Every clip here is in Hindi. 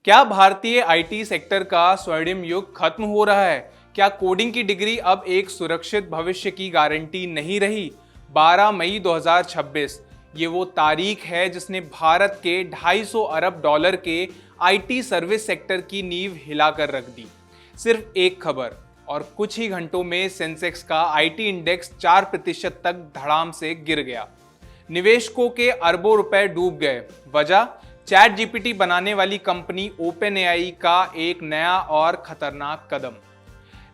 क्या भारतीय आईटी सेक्टर का स्वर्णिम युग खत्म हो रहा है? क्या कोडिंग की डिग्री अब एक सुरक्षित भविष्य की गारंटी नहीं रही? 12 मई 2026 ये वो तारीख है जिसने भारत के 250 अरब डॉलर के आईटी सर्विस सेक्टर की नींव हिलाकर रख दी। सिर्फ एक खबर और कुछ ही घंटों में सेंसेक्स का आईटी इंडेक्स 4% तक धड़ाम से गिर गया। निवेशकों के अरबों रुपए डूब गए। वजह चैट जीपीटी बनाने वाली कंपनी ओपन एआई का एक नया और खतरनाक कदम।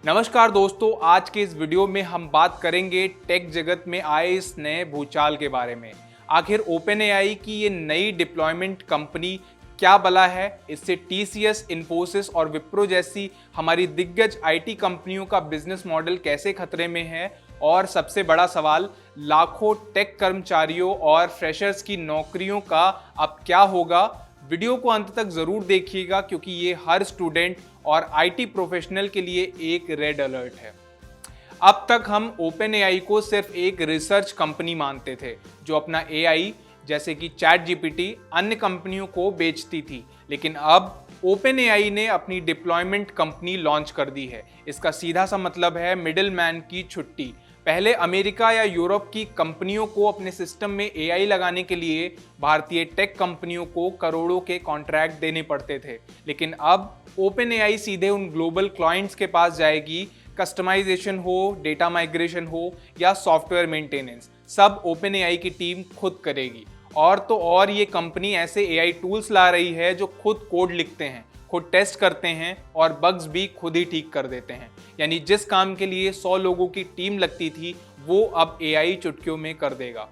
नमस्कार दोस्तों, आज के इस वीडियो में हम बात करेंगे टेक जगत में आए इस नए भूचाल के बारे में। आखिर ओपन एआई की ये नई डिप्लॉयमेंट कंपनी क्या बला है, इससे टीसीएस, इन्फोसिस और विप्रो जैसी हमारी दिग्गज आईटी कंपनियों का बिजनेस मॉडल कैसे खतरे में है, और सबसे बड़ा सवाल, लाखों टेक कर्मचारियों और फ्रेशर्स की नौकरियों का अब क्या होगा। वीडियो को अंत तक जरूर देखिएगा क्योंकि ये हर स्टूडेंट और आईटी प्रोफेशनल के लिए एक रेड अलर्ट है। अब तक हम ओपन एआई को सिर्फ एक रिसर्च कंपनी मानते थे जो अपना एआई जैसे कि चैट जीपीटी अन्य कंपनियों को बेचती थी, लेकिन अब ओपन एआई ने अपनी डिप्लॉयमेंट कंपनी लॉन्च कर दी है। इसका सीधा सा मतलब है मिडिल मैन की छुट्टी। पहले अमेरिका या यूरोप की कंपनियों को अपने सिस्टम में एआई लगाने के लिए भारतीय टेक कंपनियों को करोड़ों के कॉन्ट्रैक्ट देने पड़ते थे, लेकिन अब ओपन एआई सीधे उन ग्लोबल क्लाइंट्स के पास जाएगी। कस्टमाइजेशन हो, डेटा माइग्रेशन हो या सॉफ्टवेयर मेंटेनेंस, सब ओपन एआई की टीम खुद करेगी। और तो और ये कंपनी ऐसे एआई टूल्स ला रही है जो खुद कोड लिखते हैं, खुद टेस्ट करते हैं और बग्स भी खुद ही ठीक कर देते हैं। यानी जिस काम के लिए 100 लोगों की टीम लगती थी वो अब एआई चुटकियों में कर देगा।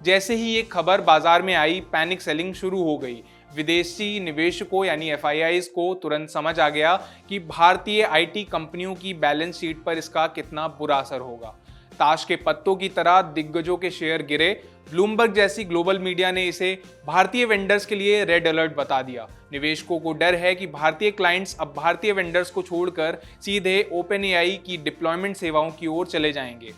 जैसे ही ये खबर बाजार में आई, पैनिक सेलिंग शुरू हो गई। विदेशी निवेशकों यानी एफआईआईज को तुरंत समझ आ गया कि भारतीय आईटी कंपनियों की बैलेंस शीट पर इसका कितना बुरा असर होगा। ताश के पत्तों की तरह दिग्गजों के शेयर गिरे। ब्लूमबर्ग जैसी ग्लोबल मीडिया ने इसे भारतीय वेंडर्स के लिए रेड अलर्ट बता दिया। निवेशकों को डर है कि भारतीय क्लाइंट्स अब भारतीय वेंडर्स को छोड़कर सीधे ओपन एआई की डिप्लॉयमेंट सेवाओं की ओर चले जाएंगे।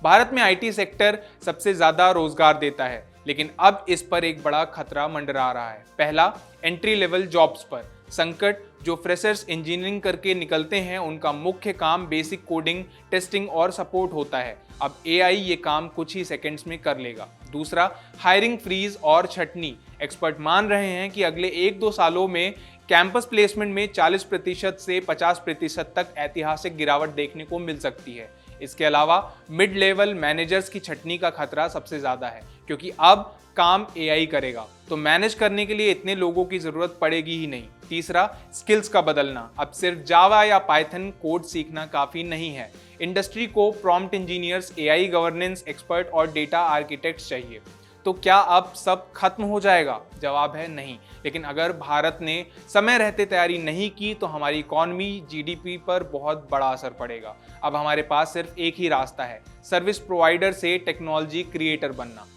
भारत में आईटी सेक्टर सबसे ज्यादा रोजगार देता है, लेकिन अब इस पर एक बड़ा खतरा मंडरा रहा है। पहला, एंट्री लेवल जॉब्स पर संकट। जो फ्रेशर्स इंजीनियरिंग करके निकलते हैं उनका मुख्य काम बेसिक कोडिंग, टेस्टिंग और सपोर्ट होता है। अब एआई ये काम कुछ ही सेकंड्स में कर लेगा। दूसरा, हायरिंग फ्रीज और छटनी। एक्सपर्ट मान रहे हैं कि अगले 1-2 सालों में कैंपस प्लेसमेंट में 40% से 50% तक ऐतिहासिक गिरावट देखने को मिल सकती है। इसके अलावा मिड लेवल मैनेजर्स की छटनी का खतरा सबसे ज्यादा है, क्योंकि अब काम एआई करेगा तो मैनेज करने के लिए इतने लोगों की जरूरत पड़ेगी ही नहीं। तीसरा, स्किल्स का बदलना। अब सिर्फ जावा या पाइथन कोड सीखना काफी नहीं है। इंडस्ट्री को prompt engineers, AI governance expert और डेटा आर्किटेक्ट्स चाहिए। तो क्या अब सब खत्म हो जाएगा? जवाब है नहीं। लेकिन अगर भारत ने समय रहते तैयारी नहीं की तो हमारी इकॉनमी, जीडीपी पर बहुत बड़ा असर पड़ेगा। अब हमारे पास सिर्फ एक ही रास्ता है, सर्विस प्रोवाइडर से टेक्नोलॉजी क्रिएटर बनना।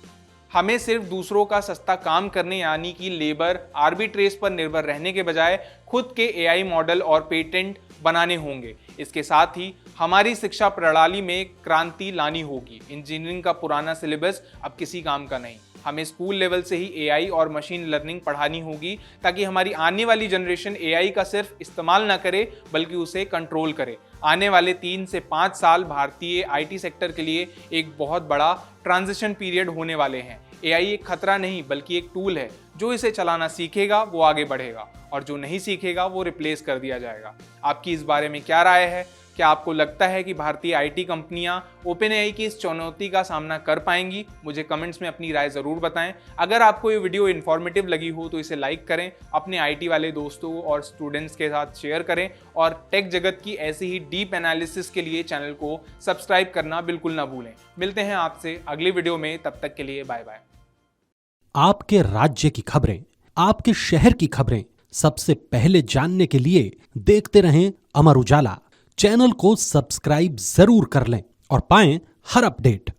हमें सिर्फ दूसरों का सस्ता काम करने यानी कि लेबर आर्बिट्रेज पर निर्भर रहने के बजाय खुद के एआई मॉडल और पेटेंट बनाने होंगे। इसके साथ ही हमारी शिक्षा प्रणाली में क्रांति लानी होगी। इंजीनियरिंग का पुराना सिलेबस अब किसी काम का नहीं। हमें स्कूल लेवल से ही एआई और मशीन लर्निंग पढ़ानी होगी ताकि हमारी आने वाली जनरेशन एआई का सिर्फ इस्तेमाल ना करे बल्कि उसे कंट्रोल करे। आने वाले 3 से 5 साल भारतीय आईटी सेक्टर के लिए एक बहुत बड़ा ट्रांजिशन पीरियड होने वाले हैं। एआई एक खतरा नहीं बल्कि एक टूल है। जो इसे चलाना सीखेगा वो आगे बढ़ेगा और जो नहीं सीखेगा वो रिप्लेस कर दिया जाएगा। आपकी इस बारे में क्या राय है? क्या आपको लगता है कि भारतीय आईटी कंपनियां ओपन एआई की इस चुनौती का सामना कर पाएंगी? मुझे कमेंट्स में अपनी राय जरूर बताएं। अगर आपको ये वीडियो इन्फॉर्मेटिव लगी हो तो इसे लाइक करें, अपने आईटी वाले दोस्तों और स्टूडेंट्स के साथ शेयर करें और टेक जगत की ऐसी ही डीप एनालिसिस के लिए चैनल को सब्सक्राइब करना बिल्कुल ना भूलें। मिलते हैं आपसे अगली वीडियो में, तब तक के लिए बाय बाय। आपके राज्य की खबरें, आपके शहर की खबरें सबसे पहले जानने के लिए देखते रहें अमर उजाला। चैनल को सब्सक्राइब जरूर कर लें और पाएं हर अपडेट।